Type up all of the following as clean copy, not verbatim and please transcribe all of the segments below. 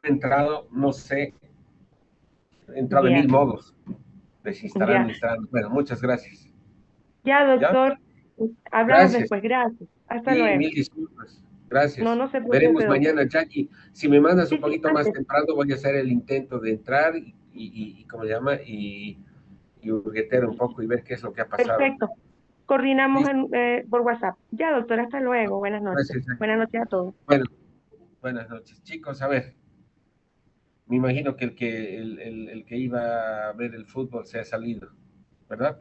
entrado, no sé, he entrado de Ya, mil modos, desinstalando, ya, instalando. Bueno, muchas gracias. ya, ¿Ya? doctor. Hablamos Gracias. después. Gracias. Hasta Y luego. mil disculpas. No, Gracias. no se preocupe, Veremos doctor. mañana, Jackie. Si me mandas un Sí, sí, poquito más antes. temprano, voy a hacer el intento de entrar y ¿cómo se llama? Y hurguetear un poco y ver qué es lo que ha pasado. Perfecto. Coordinamos ¿Listo? por WhatsApp. Ya, doctor, hasta luego. Buenas noches. Gracias, Jackie. Buenas noches a todos. Bueno, buenas noches. Chicos, a ver, me imagino que el que iba a ver el fútbol se ha salido, ¿verdad?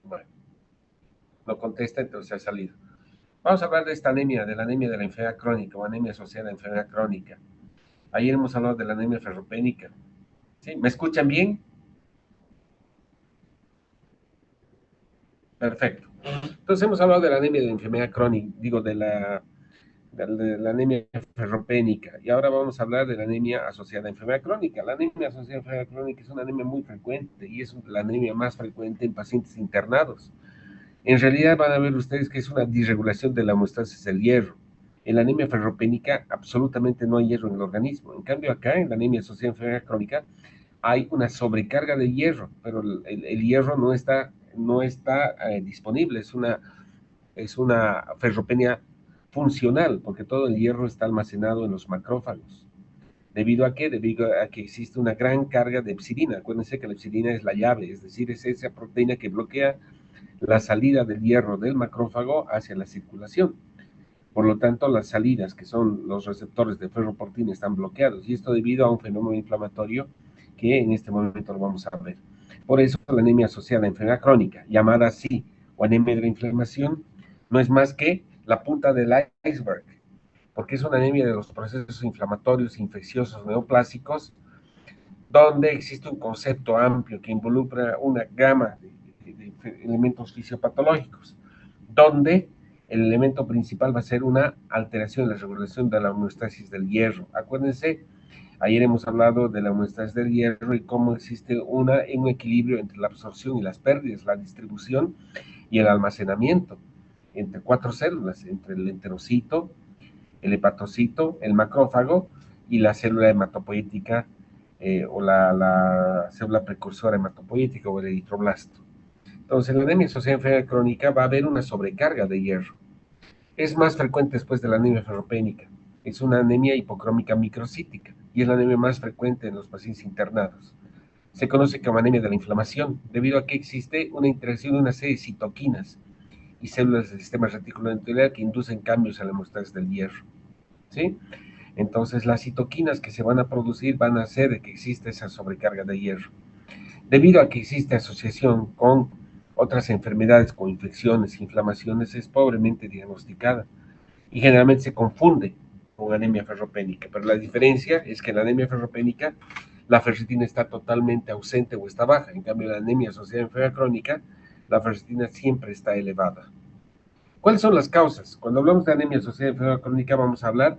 Bueno, no contesta, entonces se ha salido. Vamos a hablar de esta anemia, de la anemia de la enfermedad crónica o anemia asociada a enfermedad crónica. Ayer hemos hablado de la anemia ferropénica. ¿Sí? ¿Me escuchan bien? Perfecto. Entonces hemos hablado de la anemia de la enfermedad crónica, digo, de la anemia ferropénica. Y ahora vamos a hablar de la anemia asociada a enfermedad crónica. La anemia asociada a enfermedad crónica es una anemia muy frecuente y es la anemia más frecuente en pacientes internados. En realidad van a ver ustedes que es una disregulación de la homeostasis del hierro. En la anemia ferropénica absolutamente no hay hierro en el organismo. En cambio acá, en la anemia asociada a enfermedad crónica, hay una sobrecarga de hierro, pero el hierro no está disponible. Es una ferropenia funcional, porque todo el hierro está almacenado en los macrófagos. ¿Debido a qué? Debido a que existe una gran carga de epsilina. Acuérdense que la epsilina es la llave, es decir, es esa proteína que bloquea la salida del hierro del macrófago hacia la circulación. Por lo tanto, las salidas, que son los receptores de ferroportina, están bloqueados. Y esto debido a un fenómeno inflamatorio que en este momento lo vamos a ver. Por eso la anemia asociada a enfermedad crónica, llamada así, o anemia de la inflamación, no es más que la punta del iceberg, porque es una anemia de los procesos inflamatorios, infecciosos, neoplásicos, donde existe un concepto amplio que involucra una gama de elementos fisiopatológicos, donde el elemento principal va a ser una alteración en la regulación de la homeostasis del hierro. Acuérdense, ayer hemos hablado de la homeostasis del hierro y cómo existe un equilibrio entre la absorción y las pérdidas, la distribución y el almacenamiento entre cuatro células, entre el enterocito, el hepatocito, el macrófago y la célula hematopoética o la célula precursora hematopoética o el eritroblasto. Entonces, en la anemia asociada a enfermedad crónica va a haber una sobrecarga de hierro. Es más frecuente después de la anemia ferropénica. Es una anemia hipocrómica microcítica y es la anemia más frecuente en los pacientes internados. Se conoce como anemia de la inflamación, debido a que existe una interacción de una serie de citoquinas y células del sistema reticular endotelial que inducen cambios en la hemostasis del hierro. ¿Sí? Entonces, las citoquinas que se van a producir van a hacer de que exista esa sobrecarga de hierro. Debido a que existe asociación con otras enfermedades, con infecciones, inflamaciones, es pobremente diagnosticada y generalmente se confunde con anemia ferropénica. Pero la diferencia es que en la anemia ferropénica la ferritina está totalmente ausente o está baja. En cambio, en la anemia asociada a enfermedad crónica, la ferritina siempre está elevada. ¿Cuáles son las causas? Cuando hablamos de anemia asociada a enfermedad crónica, vamos a hablar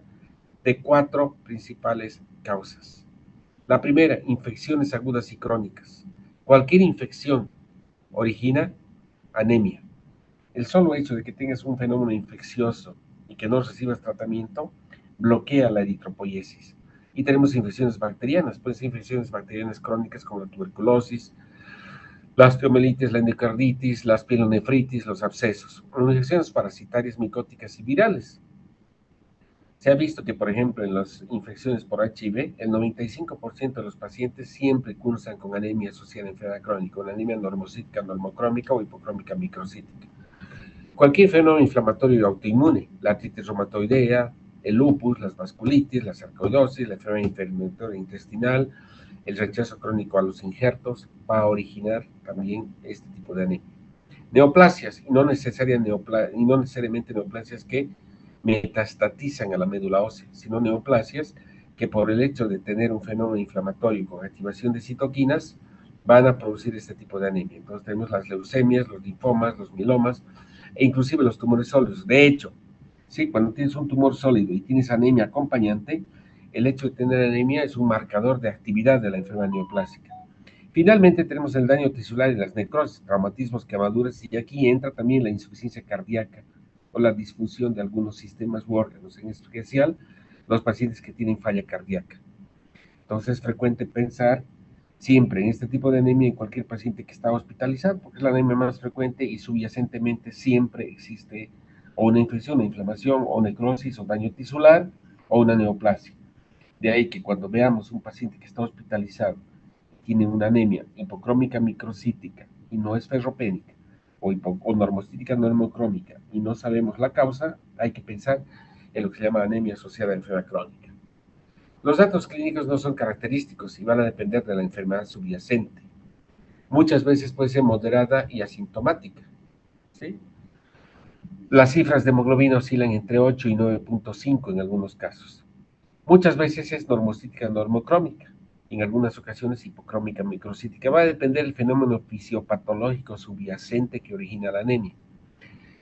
de cuatro principales causas. La primera, infecciones agudas y crónicas. Cualquier infección origina anemia. El solo hecho de que tengas un fenómeno infeccioso y que no recibas tratamiento bloquea la eritropoiesis. Y tenemos infecciones bacterianas, pueden ser infecciones bacterianas crónicas como la tuberculosis, la osteomelitis, la endocarditis, las pielonefritis, los abscesos, infecciones parasitarias, micóticas y virales. Se ha visto que, por ejemplo, en las infecciones por HIV, el 95% de los pacientes siempre cursan con anemia asociada a enfermedad crónica, una anemia normocítica, normocrómica o hipocrómica microcítica. Cualquier fenómeno inflamatorio autoinmune, la artritis reumatoidea, el lupus, las vasculitis, la sarcoidosis, la enfermedad inflamatoria intestinal, el rechazo crónico a los injertos, va a originar también este tipo de anemia. Neoplasias, y no necesariamente neoplasias que metastatizan a la médula ósea, sino neoplasias que por el hecho de tener un fenómeno inflamatorio con activación de citoquinas van a producir este tipo de anemia. Entonces tenemos las leucemias, los linfomas, los mielomas e inclusive los tumores sólidos. De hecho, sí, cuando tienes un tumor sólido y tienes anemia acompañante, el hecho de tener anemia es un marcador de actividad de la enfermedad neoplásica. Finalmente tenemos el daño tisular y las necrosis, traumatismos, quemaduras y aquí entra también la insuficiencia cardíaca o la disfunción de algunos sistemas u órganos, en especial los pacientes que tienen falla cardíaca. Entonces es frecuente pensar siempre en este tipo de anemia en cualquier paciente que está hospitalizado, porque es la anemia más frecuente y subyacentemente siempre existe o una infección, una inflamación, o necrosis, o daño tisular, o una neoplasia. De ahí que cuando veamos un paciente que está hospitalizado, tiene una anemia hipocrómica microcítica y no es ferropénica, o normocítica normocrómica y no sabemos la causa, hay que pensar en lo que se llama anemia asociada a enfermedad crónica. Los datos clínicos no son característicos y van a depender de la enfermedad subyacente. Muchas veces puede ser moderada y asintomática, ¿sí? Las cifras de hemoglobina oscilan entre 8 y 9.5 en algunos casos. Muchas veces es normocítica normocrómica, en algunas ocasiones hipocrómica microcítica. Va a depender del fenómeno fisiopatológico subyacente que origina la anemia.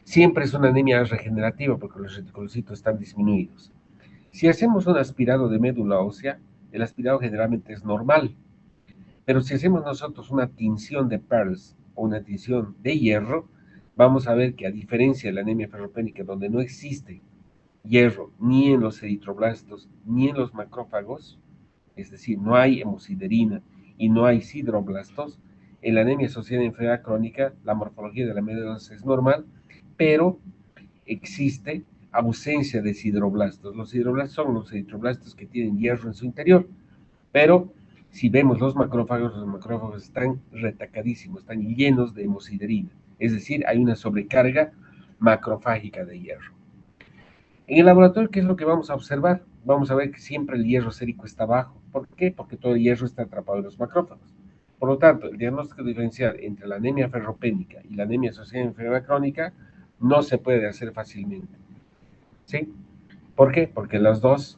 Siempre es una anemia regenerativa porque los reticulocitos están disminuidos. Si hacemos un aspirado de médula ósea, el aspirado generalmente es normal, pero si hacemos nosotros una tinción de Pearls o una tinción de hierro, vamos a ver que a diferencia de la anemia ferropénica, donde no existe hierro ni en los eritroblastos ni en los macrófagos, es decir, no hay hemosiderina y no hay sideroblastos, en la anemia asociada a enfermedad crónica, la morfología de la médula ósea es normal, pero existe ausencia de sideroblastos. Los sideroblastos son los eritroblastos que tienen hierro en su interior, pero si vemos los macrófagos están retacadísimos, están llenos de hemosiderina, es decir, hay una sobrecarga macrofágica de hierro. En el laboratorio, ¿qué es lo que vamos a observar? Vamos a ver que siempre el hierro sérico está bajo. ¿Por qué? Porque todo el hierro está atrapado en los macrófagos. Por lo tanto, el diagnóstico diferencial entre la anemia ferropénica y la anemia asociada a enfermedad crónica no se puede hacer fácilmente. ¿Sí? ¿Por qué? Porque en los dos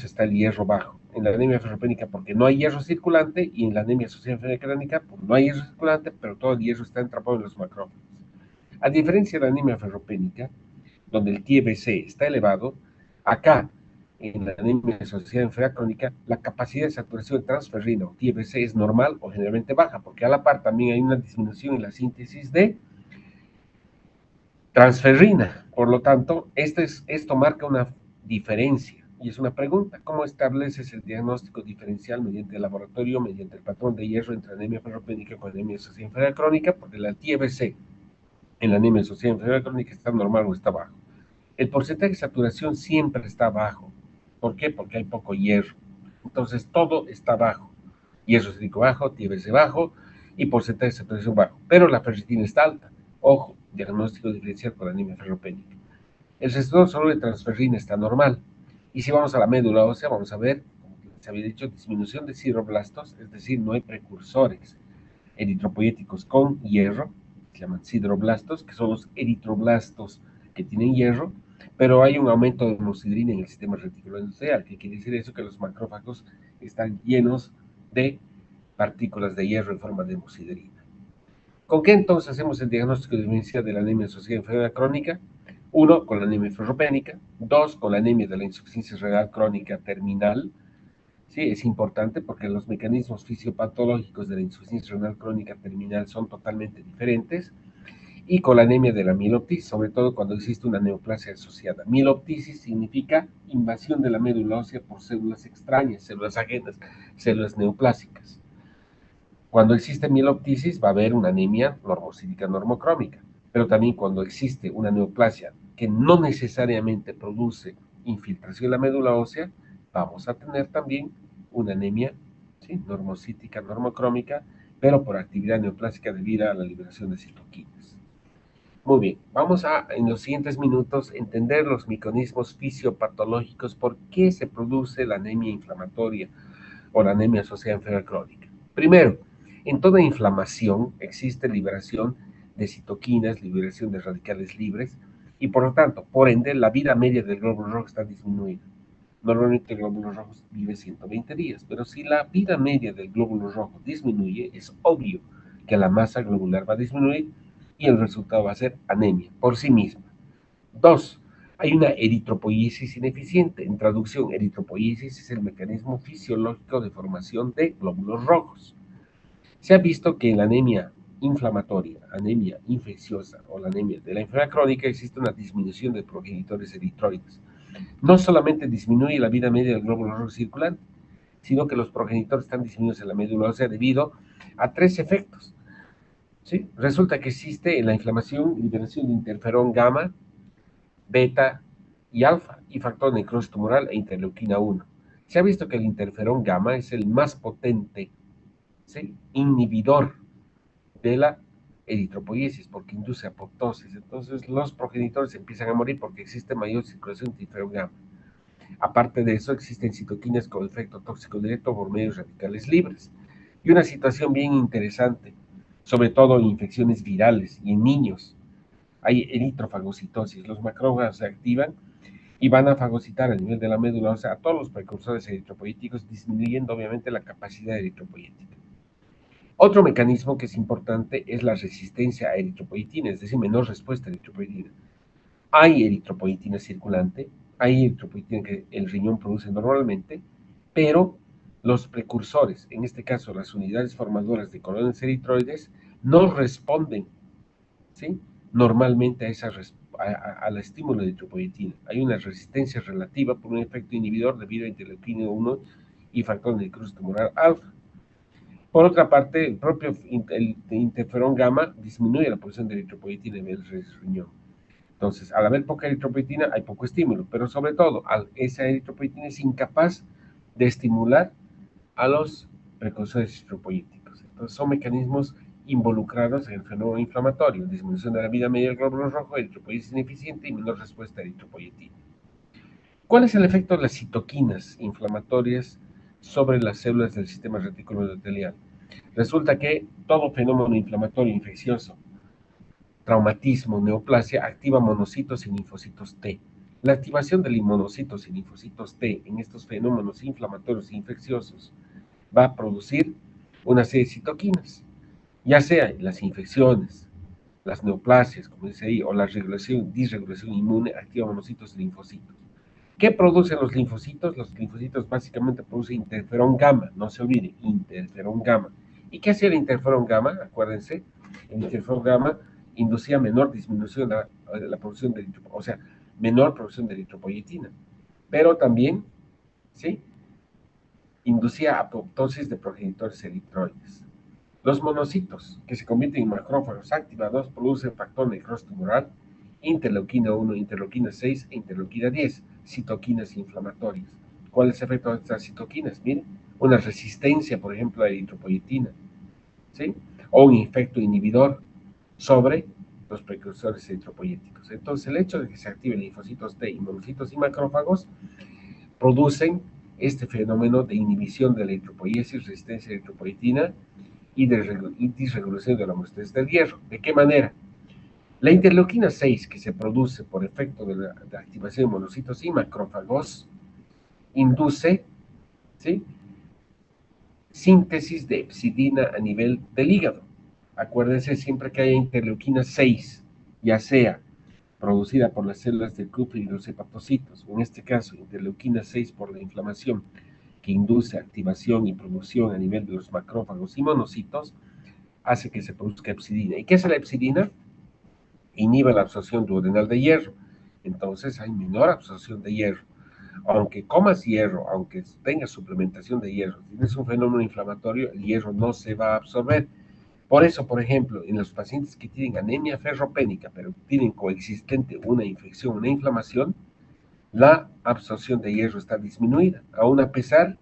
está el hierro bajo. En la anemia ferropénica porque no hay hierro circulante y en la anemia asociada a enfermedad crónica porque no hay hierro circulante, pero todo el hierro está atrapado en los macrófagos. A diferencia de la anemia ferropénica, donde el TBC está elevado, acá en la anemia asociada a enfermedad crónica, la capacidad de saturación de transferrina o TBC es normal o generalmente baja, porque a la par también hay una disminución en la síntesis de transferrina. Por lo tanto, esto marca una diferencia. Y es una pregunta, ¿cómo estableces el diagnóstico diferencial mediante el laboratorio, mediante el patrón de hierro entre anemia ferropénica con anemia asociada a enfermedad crónica? Porque la TBC en la anemia asociada a enfermedad crónica está normal o está bajo. El porcentaje de saturación siempre está bajo. ¿Por qué? Porque hay poco hierro. Entonces todo está bajo. Hierro cítrico bajo, TBC bajo y porcentaje de saturación bajo. Pero la ferritina está alta. Ojo, diagnóstico diferencial por anemia ferropénica. El receptor solo de transferrina está normal. Y si vamos a la médula ósea, vamos a ver, como se había dicho, disminución de sideroblastos, es decir, no hay precursores eritropoyéticos con hierro, se llaman sideroblastos, que son los eritroblastos que tienen hierro, pero hay un aumento de hemosiderina en el sistema reticular endotelial, que quiere decir eso, que los macrófagos están llenos de partículas de hierro en forma de hemosiderina. ¿Con qué entonces hacemos el diagnóstico diferencial de la anemia asociada a enfermedad crónica? 1, con la anemia ferropénica. 2, con la anemia de la insuficiencia renal crónica terminal. Sí, es importante porque los mecanismos fisiopatológicos de la insuficiencia renal crónica terminal son totalmente diferentes. Y con la anemia de la mieloptisis, sobre todo cuando existe una neoplasia asociada. Mieloptisis significa invasión de la médula ósea por células extrañas, células ajenas, células neoplásicas. Cuando existe mieloptisis va a haber una anemia normocítica normocrómica, pero también cuando existe una neoplasia que no necesariamente produce infiltración en la médula ósea, vamos a tener también una anemia, ¿sí?, normocítica normocrómica, pero por actividad neoplásica debido a la liberación de citoquinas. Muy bien, vamos a, en los siguientes minutos, entender los mecanismos fisiopatológicos, por qué se produce la anemia inflamatoria o la anemia asociada a enfermedad crónica. Primero, en toda inflamación existe liberación de citoquinas, liberación de radicales libres, y por lo tanto, por ende, la vida media del glóbulo rojo está disminuida. Normalmente el glóbulo rojo vive 120 días, pero si la vida media del glóbulo rojo disminuye, es obvio que la masa globular va a disminuir y el resultado va a ser anemia por sí misma. 2. Hay una eritropoiesis ineficiente. En traducción, eritropoiesis es el mecanismo fisiológico de formación de glóbulos rojos. Se ha visto que en la anemia inflamatoria, anemia infecciosa o la anemia de la enfermedad crónica, existe una disminución de progenitores eritroides. No solamente disminuye la vida media del glóbulo rojo circulante, sino que los progenitores están disminuidos en la médula ósea debido a tres efectos. ¿Sí? Resulta que existe en la inflamación liberación de interferón gamma, beta y alfa, y factor necrosis tumoral e interleuquina 1. Se ha visto que el interferón gamma es el más potente, ¿sí?, inhibidor de la eritropoiesis porque induce apoptosis. Entonces los progenitores empiezan a morir porque existe mayor circulación de interferón gamma. Aparte de eso, existen citoquinas con efecto tóxico directo por medios radicales libres. Y una situación bien interesante, sobre todo en infecciones virales y en niños, hay eritrofagocitosis. Los macrófagos se activan y van a fagocitar a nivel de la médula ósea a todos los precursores eritropoyéticos, disminuyendo obviamente la capacidad eritropoyética. Otro mecanismo que es importante es la resistencia a eritropoyetina, es decir, menor respuesta a eritropoyetina. Hay eritropoyetina circulante, hay eritropoyetina que el riñón produce normalmente, pero los precursores, en este caso las unidades formadoras de colones eritroides, no responden, ¿sí?, normalmente al estímulo de eritropoyetina. Hay una resistencia relativa por un efecto inhibidor debido a interleuquina 1 y factor de necrosis tumoral alfa. Por otra parte, el propio interferón gamma disminuye la producción de eritropoyetina en el riñón. Entonces, al haber poca eritropoyetina, hay poco estímulo, pero sobre todo, esa eritropoyetina es incapaz de estimular a los precursores eritropoyéticos. Entonces, son mecanismos involucrados en el fenómeno inflamatorio, disminución de la vida media del glóbulo rojo, eritropoyesis ineficiente y menor respuesta a eritropoyetina. ¿Cuál es el efecto de las citoquinas inflamatorias sobre las células del sistema reticuloendotelial? Resulta que todo fenómeno inflamatorio infeccioso, traumatismo, neoplasia, activa monocitos y linfocitos T. La activación de monocitos y linfocitos T en estos fenómenos inflamatorios e infecciosos va a producir una serie de citoquinas, ya sea las infecciones, las neoplasias, como dice ahí, o la disregulación inmune, activa monocitos y linfocitos. ¿Qué producen los linfocitos? Los linfocitos básicamente producen interferón gamma, no se olvide, interferón gamma. ¿Y qué hacía el interferón gamma? Acuérdense, el interferón gamma inducía menor disminución de la producción de o sea, menor producción de eritropoyetina, pero también, ¿sí?, inducía apoptosis de progenitores eritroides. Los monocitos, que se convierten en macrófagos activados, producen factor necrosis tumoral, interleuquina 1, interleuquina 6 e interleuquina 10, citoquinas inflamatorias. ¿Cuál es el efecto de estas citoquinas? Miren, una resistencia, por ejemplo, a eritropoyetina, ¿sí?, o un efecto inhibidor sobre los precursores eritropoyéticos. Entonces, el hecho de que se activen linfocitos T y monocitos y macrófagos producen este fenómeno de inhibición de la eritropoiesis, resistencia a eritropoyetina y disregulación de la homeostasis del hierro. ¿De qué manera? La interleuquina 6, que se produce por efecto de la activación de monocitos y macrófagos, induce, ¿sí?, síntesis de epsidina a nivel del hígado. Acuérdense siempre que haya interleuquina 6, ya sea producida por las células del Kupffer y los hepatocitos, o en este caso interleuquina 6 por la inflamación, que induce activación y producción a nivel de los macrófagos y monocitos, hace que se produzca epsidina. ¿Y qué es la epsidina? Inhibe la absorción duodenal de hierro. Entonces hay menor absorción de hierro. Aunque comas hierro, aunque tengas suplementación de hierro, si tienes un fenómeno inflamatorio, el hierro no se va a absorber. Por eso, por ejemplo, en los pacientes que tienen anemia ferropénica, pero tienen coexistente una infección, una inflamación, la absorción de hierro está disminuida, aún a pesar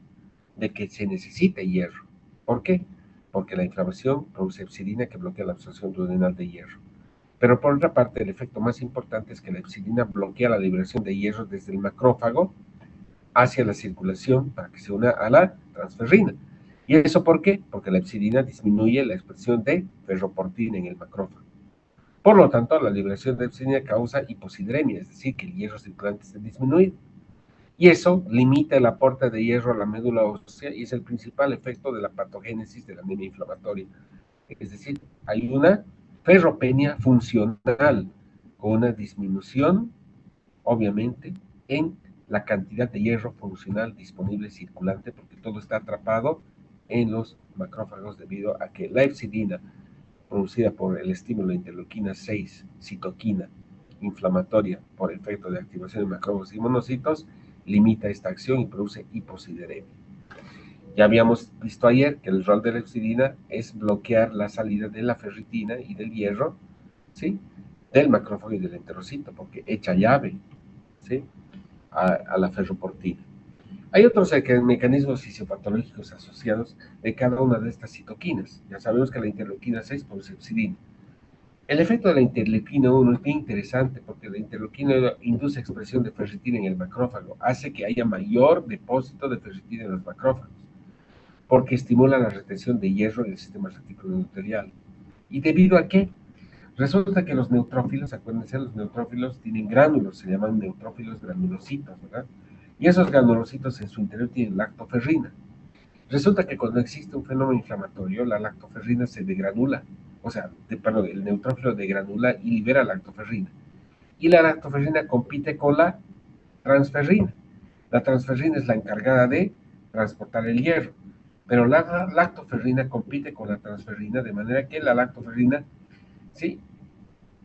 de que se necesita hierro. ¿Por qué? Porque la inflamación produce epsidina que bloquea la absorción duodenal de hierro. Pero por otra parte, el efecto más importante es que la epsidina bloquea la liberación de hierro desde el macrófago hacia la circulación para que se una a la transferrina. ¿Y eso por qué? Porque la epsidina disminuye la expresión de ferroportina en el macrófago. Por lo tanto, la liberación de epsidina causa hiposidremia, es decir, que el hierro circulante esté disminuido. Y eso limita el aporte de hierro a la médula ósea y es el principal efecto de la patogénesis de la anemia inflamatoria. Es decir, hay una ferropenia funcional con una disminución, obviamente, en la cantidad de hierro funcional disponible circulante, porque todo está atrapado en los macrófagos debido a que la epsidina producida por el estímulo de interleuquina 6, citoquina, inflamatoria por efecto de activación de macrófagos y monocitos, limita esta acción y produce hiposideremia. Ya habíamos visto ayer que el rol de la hepcidina es bloquear la salida de la ferritina y del hierro, ¿sí?, del macrófago y del enterocito, porque echa llave, ¿sí?, a la ferroportina. Hay otros mecanismos fisiopatológicos asociados de cada una de estas citoquinas. Ya sabemos que la interleuquina 6 produce hepcidina. El efecto de la interleuquina 1 es bien interesante porque la interleuquina 1 induce expresión de ferritina en el macrófago, hace que haya mayor depósito de ferritina en los macrófagos, porque estimula la retención de hierro en el sistema reticuloendotelial. ¿Y debido a qué? Resulta que los neutrófilos, acuérdense, los neutrófilos tienen gránulos, se llaman neutrófilos granulocitos, ¿verdad? Y esos granulocitos en su interior tienen lactoferrina. Resulta que cuando existe un fenómeno inflamatorio, la lactoferrina se degranula, o sea, el neutrófilo degranula y libera lactoferrina. Y la lactoferrina compite con la transferrina. La transferrina es la encargada de transportar el hierro, pero la lactoferrina compite con la transferrina de manera que la lactoferrina, ¿sí?,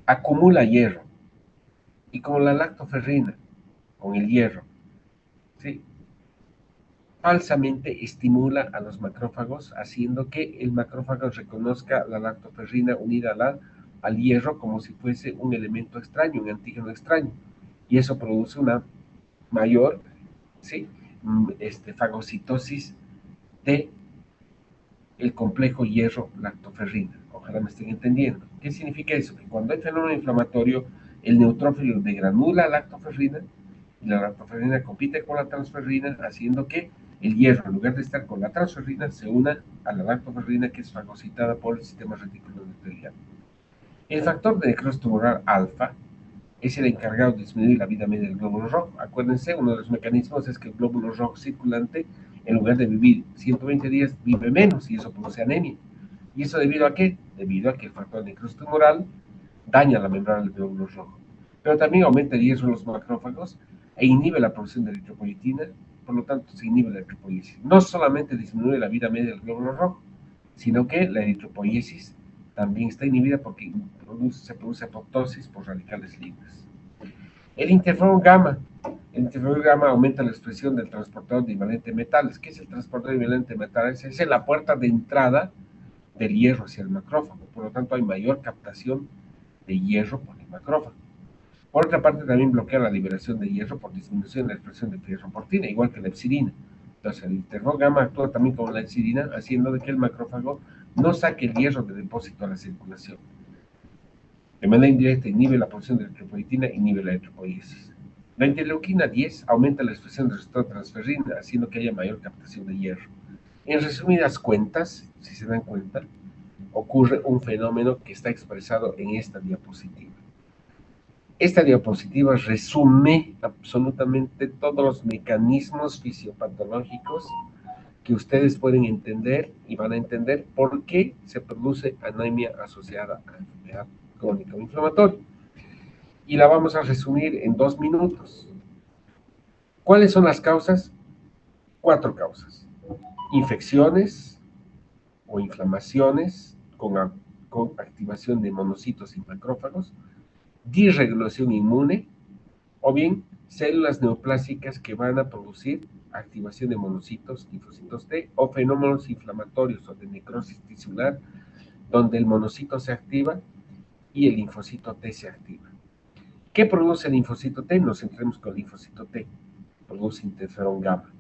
acumula hierro. Y como la lactoferrina con el hierro, ¿sí?, falsamente estimula a los macrófagos, haciendo que el macrófago reconozca la lactoferrina unida al hierro como si fuese un elemento extraño, un antígeno extraño. Y eso produce una mayor, ¿sí?, fagocitosis de el complejo hierro-lactoferrina. Ojalá me estén entendiendo. ¿Qué significa eso? Que cuando hay fenómeno inflamatorio, el neutrófilo degranula lactoferrina y la lactoferrina compite con la transferrina, haciendo que el hierro, en lugar de estar con la transferrina, se una a la lactoferrina, que es fagocitada por el sistema reticuloendotelial. El factor de necrosis tumoral alfa es el encargado de disminuir la vida media del glóbulo rojo. Acuérdense, uno de los mecanismos es que el glóbulo rojo circulante, en lugar de vivir 120 días, vive menos, y eso produce anemia. ¿Y eso debido a qué? Debido a que el factor de necrosis tumoral daña la membrana del glóbulo rojo. Pero también aumenta el hierro en los macrófagos e inhibe la producción de eritropoyetina, por lo tanto se inhibe la eritropoiesis. No solamente disminuye la vida media del glóbulo rojo, sino que la eritropoiesis también está inhibida porque se produce apoptosis por radicales libres. El interferón gamma. El interferón gamma aumenta la expresión del transportador divalente de metales. ¿Qué es el transportador divalente de metales? Es la puerta de entrada del hierro hacia el macrófago. Por lo tanto, hay mayor captación de hierro por el macrófago. Por otra parte, también bloquea la liberación de hierro por disminución de la expresión de ferroportina, igual que la hepcidina. Entonces, el interferón gamma actúa también como la hepcidina, haciendo de que el macrófago no saque el hierro de depósito a la circulación. De manera indirecta, inhibe la producción de eritropoyetina, inhibe la eritropoiesis. La interleuquina 10 aumenta la expresión del receptor transferrina, haciendo que haya mayor captación de hierro. En resumidas cuentas, si se dan cuenta, ocurre un fenómeno que está expresado en esta diapositiva. Esta diapositiva resume absolutamente todos los mecanismos fisiopatológicos que ustedes pueden entender y van a entender por qué se produce anemia asociada a enfermedad crónica o inflamatoria. Y la vamos a resumir en 2 minutos. ¿Cuáles son las causas? 4 causas. Infecciones o inflamaciones con activación de monocitos y macrófagos, disregulación inmune, o bien células neoplásicas que van a producir activación de monocitos, linfocitos T, o fenómenos inflamatorios o de necrosis tisular, donde el monocito se activa y el linfocito T se activa. ¿Qué produce el linfocito T? Nos centremos con el linfocito T. Produce interferón gamma.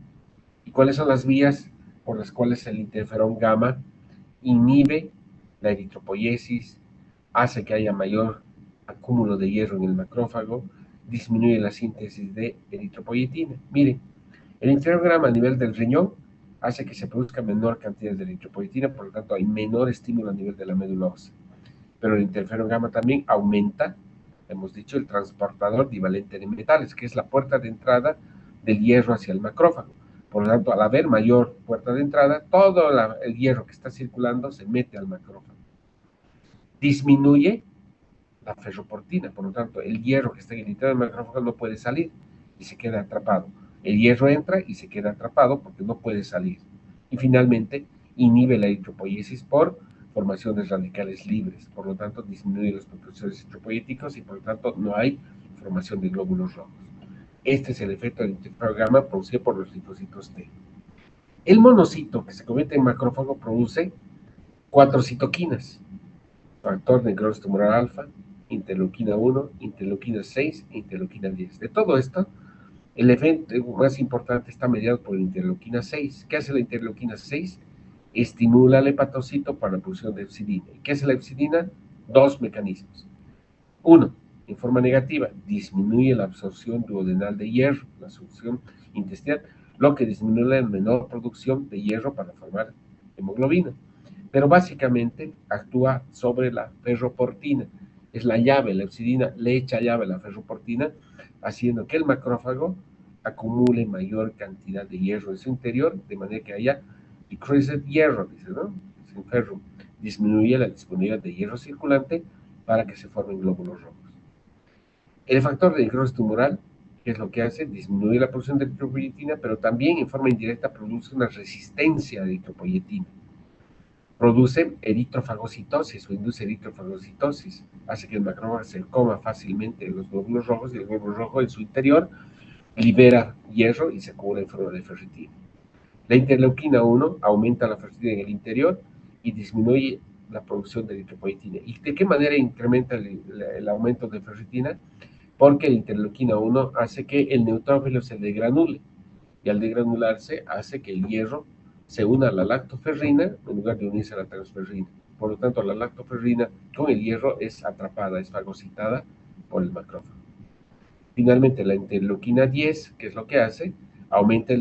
¿Y cuáles son las vías por las cuales el interferón gamma inhibe la eritropoiesis, hace que haya mayor acúmulo de hierro en el macrófago, disminuye la síntesis de eritropoyetina? Miren, el interferón gamma a nivel del riñón hace que se produzca menor cantidad de eritropoyetina, por lo tanto hay menor estímulo a nivel de la médula ósea. Pero el interferón gamma también aumenta, hemos dicho, el transportador divalente de metales, que es la puerta de entrada del hierro hacia el macrófago. Por lo tanto, al haber mayor puerta de entrada, todo el hierro que está circulando se mete al macrófago. Disminuye la ferroportina, por lo tanto, el hierro que está en el interior del macrófago no puede salir y se queda atrapado. El hierro entra y se queda atrapado porque no puede salir. Y finalmente, inhibe la eritropoiesis por formación de radicales libres, por lo tanto disminuye los precursores eritropoyéticos y por lo tanto no hay formación de glóbulos rojos. Este es el efecto del interferón gamma producido por los linfocitos T. El monocito que se convierte en macrófago produce 4 citoquinas: factor necrosis tumoral alfa, interleuquina 1, interleuquina 6 e interleuquina 10. De todo esto, el efecto más importante está mediado por la interleuquina 6. ¿Qué hace la interleuquina 6? Estimula al hepatocito para la producción de epsidina. ¿Y qué hace la epsidina? Dos mecanismos. Uno, en forma negativa, disminuye la absorción duodenal de hierro, la absorción intestinal, lo que disminuye la menor producción de hierro para formar hemoglobina. Pero básicamente actúa sobre la ferroportina. Es la llave, la epsidina le echa llave a la ferroportina, haciendo que el macrófago acumule mayor cantidad de hierro en su interior, de manera que haya decreased hierro, dice, ¿no? Sin ferro. Disminuye la disponibilidad de hierro circulante para que se formen glóbulos rojos. El factor de necrosis tumoral, ¿qué es lo que hace? Disminuye la producción de eritropoyetina, pero también en forma indirecta produce una resistencia a la eritropoyetina. Produce eritrofagocitosis o induce eritrofagocitosis, hace que el macrófago se coma fácilmente los glóbulos rojos y el glóbulo rojo en su interior libera hierro y se acumula en forma de ferritina. La interleuquina 1 aumenta la ferritina en el interior y disminuye la producción de eritropoyetina. ¿Y de qué manera incrementa el aumento de ferritina? Porque la interleuquina 1 hace que el neutrófilo se degranule y al degranularse hace que el hierro se una a la lactoferrina en lugar de unirse a la transferrina. Por lo tanto, la lactoferrina con el hierro es atrapada, es fagocitada por el macrófago. Finalmente, la interleuquina 10, ¿qué es lo que hace? Aumenta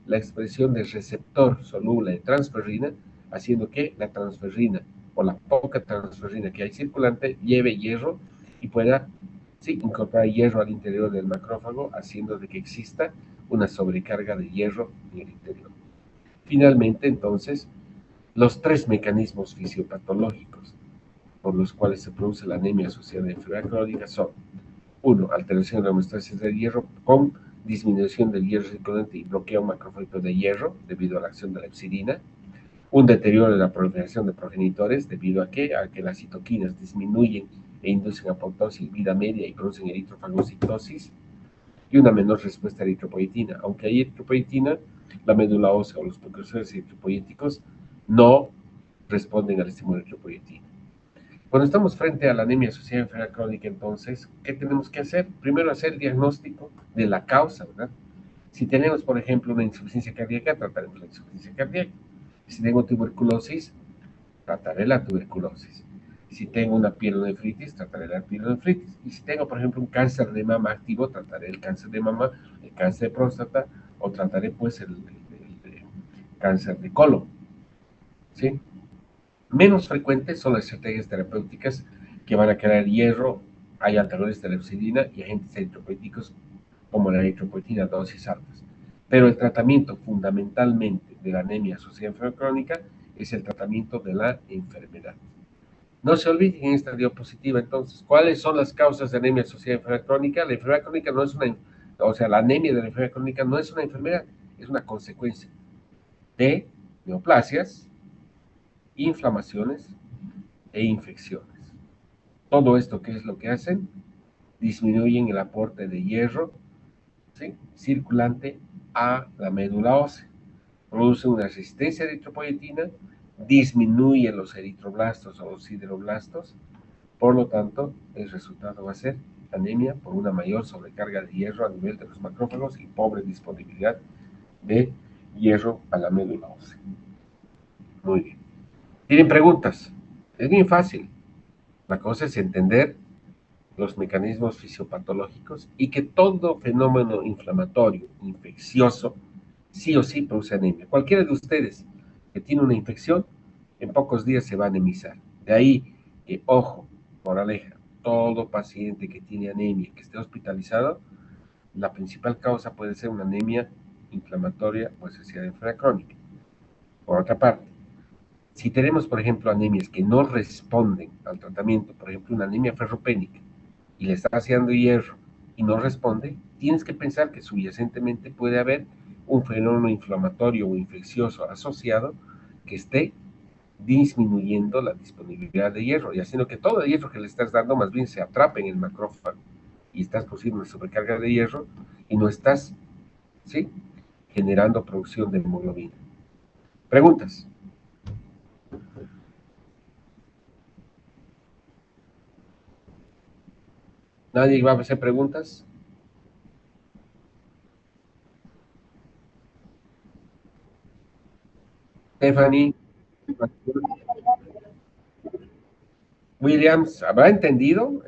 la expresión del receptor soluble de transferrina, haciendo que la transferrina o la poca transferrina que hay circulante lleve hierro y pueda incorporar hierro al interior del macrófago, haciendo de que exista una sobrecarga de hierro en el interior. Finalmente, entonces, los tres mecanismos fisiopatológicos por los cuales se produce la anemia asociada a enfermedad crónica son: 1. Alteración de la homeostasis del hierro con disminución del hierro circulante y bloqueo macrofágico de hierro debido a la acción de la epsidina. Un deterioro de la proliferación de progenitores debido a que las citoquinas disminuyen e inducen apoptosis vida media y producen eritrofagocitosis. Y una menor respuesta a eritropoyetina. Aunque hay eritropoyetina, la médula ósea o los precursores eritropoyéticos no responden al estímulo de eritropoyetina. Cuando estamos frente a la anemia asociada a enfermedad crónica, entonces, ¿qué tenemos que hacer? Primero, hacer el diagnóstico de la causa, ¿verdad? Si tenemos, por ejemplo, una insuficiencia cardíaca, trataremos la insuficiencia cardíaca. Si tengo tuberculosis, trataré la tuberculosis. Si tengo una pielonefritis, trataré la pielonefritis. Y si tengo, por ejemplo, un cáncer de mama activo, trataré el cáncer de mama, el cáncer de próstata, o trataré, pues, el cáncer de colon. ¿Sí? Menos frecuentes son las estrategias terapéuticas que van a crear hierro. Hay antagonistas de la epsidina y agentes eritropoyéticos como la eritropoyetina a dosis altas. Pero el tratamiento fundamentalmente de la anemia asociada a enfermedad crónica es el tratamiento de la enfermedad. No se olviden en esta diapositiva, entonces, ¿cuáles son las causas de anemia asociada a enfermedad crónica? La enfermedad crónica no es la anemia de la enfermedad crónica no es una enfermedad, es una consecuencia de neoplasias, inflamaciones e infecciones. Todo esto, ¿qué es lo que hacen? Disminuyen el aporte de hierro, ¿sí?, circulante a la médula ósea. Producen una resistencia a eritropoyetina, disminuyen los eritroblastos o los sideroblastos. Por lo tanto, el resultado va a ser anemia por una mayor sobrecarga de hierro a nivel de los macrófagos y pobre disponibilidad de hierro a la médula ósea. Muy bien. ¿Tienen preguntas? Es bien fácil. La cosa es entender los mecanismos fisiopatológicos y que todo fenómeno inflamatorio, infeccioso, sí o sí produce anemia. Cualquiera de ustedes que tiene una infección, en pocos días se va a anemizar. De ahí que, ojo, moraleja, todo paciente que tiene anemia, que esté hospitalizado, la principal causa puede ser una anemia inflamatoria o asociada a enfermedad crónica. Por otra parte, si tenemos, por ejemplo, anemias que no responden al tratamiento, por ejemplo, una anemia ferropénica, y le está haciendo hierro y no responde, tienes que pensar que subyacentemente puede haber un fenómeno inflamatorio o infeccioso asociado que esté disminuyendo la disponibilidad de hierro y haciendo que todo el hierro que le estás dando más bien se atrape en el macrófago y estás produciendo una sobrecarga de hierro y no estás, ¿sí?, generando producción de hemoglobina. ¿Preguntas? ¿Nadie va a hacer preguntas? Stephanie, Williams, ¿habrá entendido?